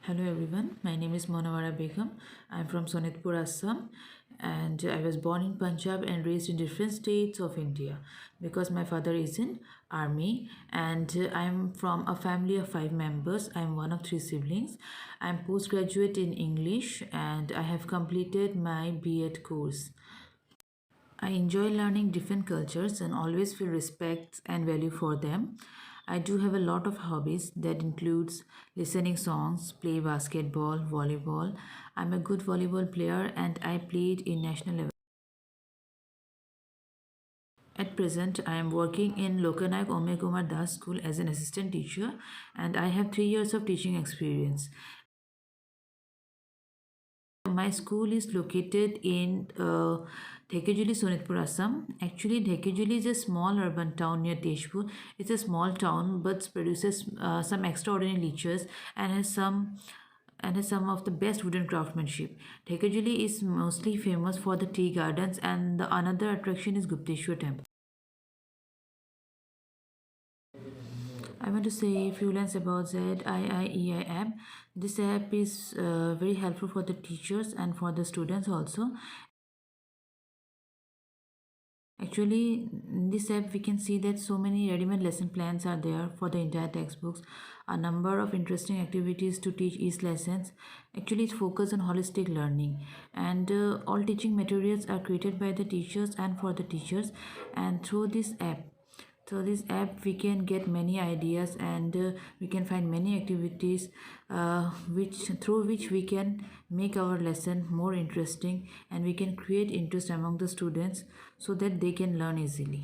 Hello everyone, my name is Monawara Begum. I'm from Sonitpur, Assam, and I was born in Punjab and raised in different states of India because my father is in army and I'm from a family of 5 members. I'm one of 3 siblings. I'm postgraduate in English and I have completed my B.Ed course. I enjoy learning different cultures and always feel respect and value for them. I do have a lot of hobbies that includes listening songs, play basketball, volleyball. I'm a good volleyball player and I played in national level. At present, I am working in Lokanayak Ome Kumar Das School as an assistant teacher and I have 3 years of teaching experience. My school is located in Dhekejuli, Sonitpur, Assam. Actually, Dhekejuli is a small urban town near Tezpur. It's a small town but produces some extraordinary leeches and has some of the best wooden craftsmanship. Dhekejuli is mostly famous for the tea gardens and the another attraction is Gupteshwar temple. I want to say a few lines about ZIIEI app. This app is very helpful for the teachers and for the students also. Actually, in this app, we can see that so many ready-made lesson plans are there for the entire textbooks. A number of interesting activities to teach each lessons. Actually, it focuses on holistic learning, and all teaching materials are created by the teachers and for the teachers. And through this app, we can get many ideas and we can find many activities which we can make our lesson more interesting and we can create interest among the students so that they can learn easily.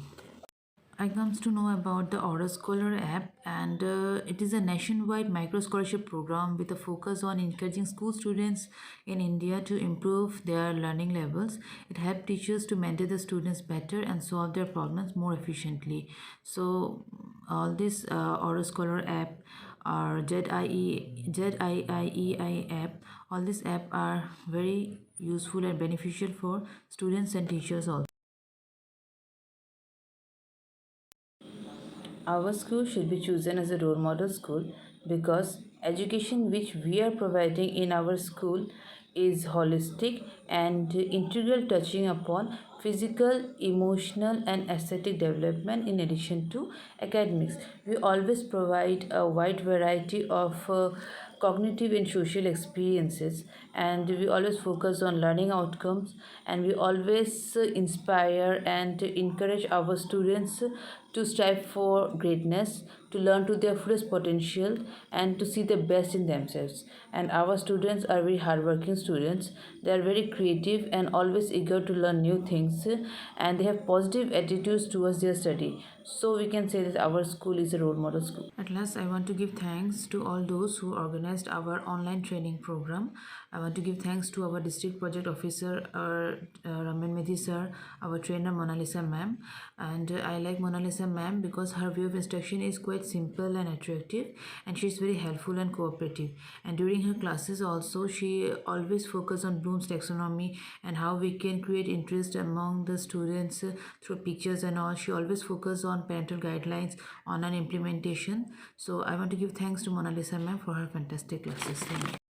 I comes to know about the Aura Scholar app, and it is a nationwide micro scholarship program with a focus on encouraging school students in India to improve their learning levels. It helps teachers to mentor the students better and solve their problems more efficiently. So all this Aura Scholar app or ZIEI app, all these app are very useful and beneficial for students and teachers also. Our school should be chosen as a role model school because education which we are providing in our school is holistic and integral, touching upon physical, emotional and aesthetic development in addition to academics. We always provide a wide variety of cognitive and social experiences, and we always focus on learning outcomes, and we always inspire and encourage our students to strive for greatness, to learn to their fullest potential and to see the best in themselves. And our students are very hardworking students. They are very creative and always eager to learn new things, and they have positive attitudes towards their study. So we can say that our school is a role model school. At last, I want to give thanks to all those who organized our online training program. I want to give thanks to our district project officer, Raman Medhi sir, our trainer Mona Lisa ma'am, and I like Mona Lisa ma'am because her way of instruction is quite simple and attractive, and she is very helpful and cooperative. And during her classes also, she always focus on Bloom's taxonomy and how we can create interest among the students through pictures and all. She always focus on parental guidelines, on an implementation. So I want to give thanks to Mona Lisa ma'am for her fantastic classes. Thank you.